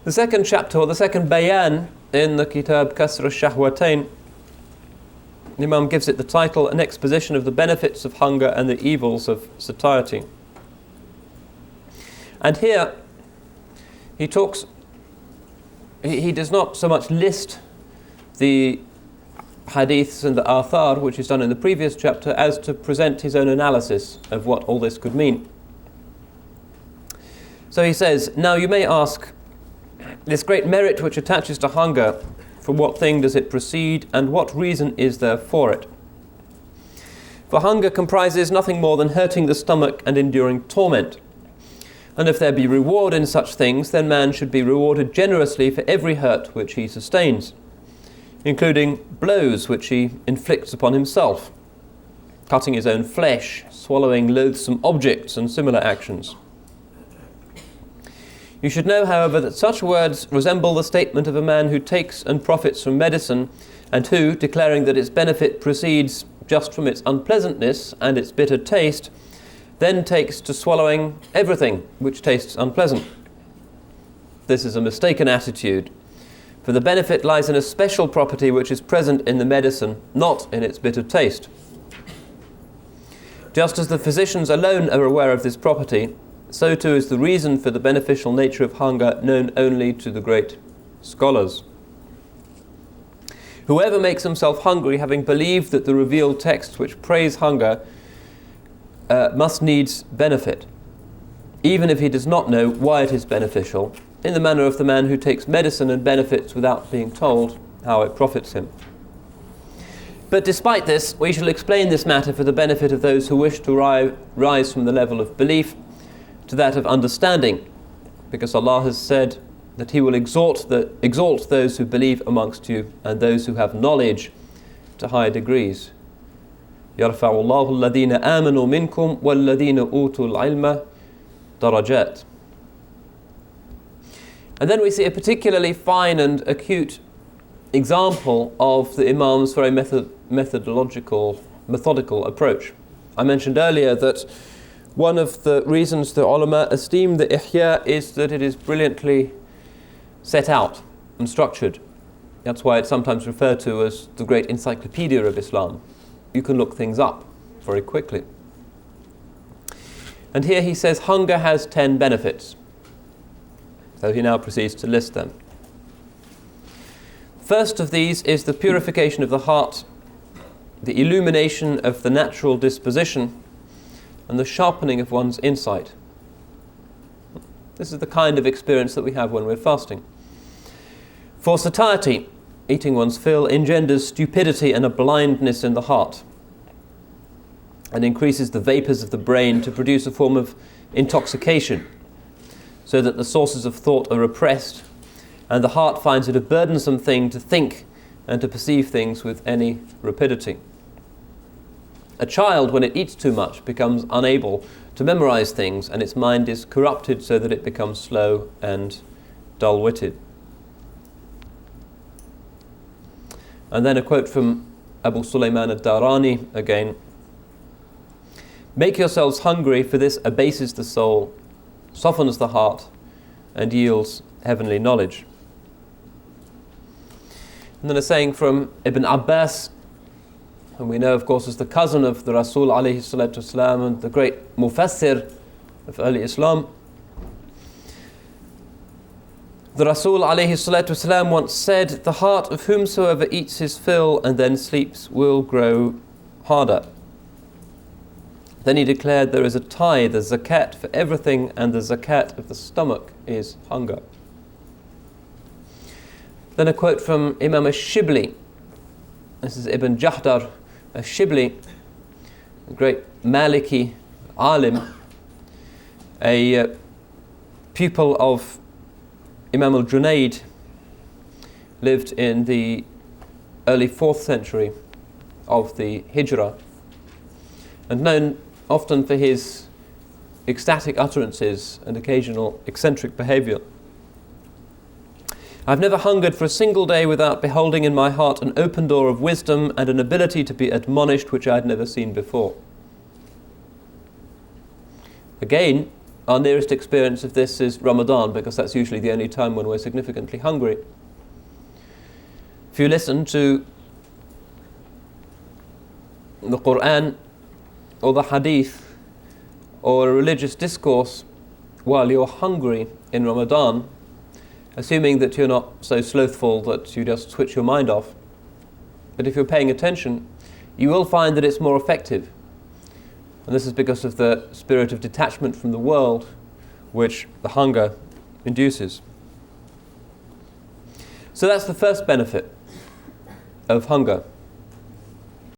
The second chapter, or the second bayan in the Kitab Kasr al-Shahwatain, the Imam gives it the title, An Exposition of the Benefits of Hunger and the Evils of Satiety. And here he talks, he does not so much list the hadiths and the athar, which is done in the previous chapter, as to present his own analysis of what all this could mean. So he says, now you may ask, this great merit which attaches to hunger, from what thing does it proceed, and what reason is there for it? For hunger comprises nothing more than hurting the stomach and enduring torment. And if there be reward in such things, then man should be rewarded generously for every hurt which he sustains, including blows which he inflicts upon himself, cutting his own flesh, swallowing loathsome objects, and similar actions. You should know, however, that such words resemble the statement of a man who takes and profits from medicine, and who, declaring that its benefit proceeds just from its unpleasantness and its bitter taste, then takes to swallowing everything which tastes unpleasant. This is a mistaken attitude, for the benefit lies in a special property which is present in the medicine, not in its bitter taste. Just as the physicians alone are aware of this property, so too is the reason for the beneficial nature of hunger known only to the great scholars. Whoever makes himself hungry, having believed that the revealed texts which praise hunger must needs benefit, even if he does not know why it is beneficial, in the manner of the man who takes medicine and benefits without being told how it profits him. But despite this, we shall explain this matter for the benefit of those who wish to rise from the level of belief to that of understanding, because Allah has said that He will exalt those who believe amongst you and those who have knowledge to higher degrees. يَرْفَعُ اللَّهُ الَّذِينَ آمَنُوا مِنْكُمْ وَالَّذِينَ أُوتُوا الْعِلْمَ دَرَجَاتٍ. And then we see a particularly fine and acute example of the Imam's very methodical approach. I mentioned earlier that one of the reasons the ulama esteem the Ihya is that it is brilliantly set out and structured. That's why it's sometimes referred to as the great encyclopedia of Islam. You can look things up very quickly. And here he says hunger has 10 benefits. So he now proceeds to list them. First of these is the purification of the heart, the illumination of the natural disposition, and the sharpening of one's insight. This is the kind of experience that we have when we're fasting. For satiety, eating one's fill engenders stupidity and a blindness in the heart, and increases the vapours of the brain to produce a form of intoxication, so that the sources of thought are repressed, and the heart finds it a burdensome thing to think and to perceive things with any rapidity. A child, when it eats too much, becomes unable to memorize things, and its mind is corrupted so that it becomes slow and dull-witted. And then a quote from Abu Sulaiman al-Darani again. Make yourselves hungry, for this abases the soul, softens the heart, and yields heavenly knowledge. And then a saying from Ibn Abbas, and we know, of course, as the cousin of the Rasul alayhi salatu wasalam and the great mufassir of early Islam. The Rasul alayhi salatu wasalam once said, the heart of whomsoever eats his fill and then sleeps will grow harder. Then he declared, there is a tithe, a zakat for everything, and the zakat of the stomach is hunger. Then a quote from Imam al-Shibli. This is Ibn Jahdar al-Shibli, a great Maliki alim, a pupil of Imam al-Junayd, lived in the early 4th century of the Hijrah, and known often for his ecstatic utterances and occasional eccentric behavior. I've never hungered for a single day without beholding in my heart an open door of wisdom and an ability to be admonished which I had never seen before. Again, our nearest experience of this is Ramadan, because that's usually the only time when we're significantly hungry. If you listen to the Quran or the Hadith or a religious discourse while you're hungry in Ramadan, assuming that you're not so slothful that you just switch your mind off, but if you're paying attention, you will find that it's more effective. And this is because of the spirit of detachment from the world which the hunger induces. So that's the first benefit of hunger.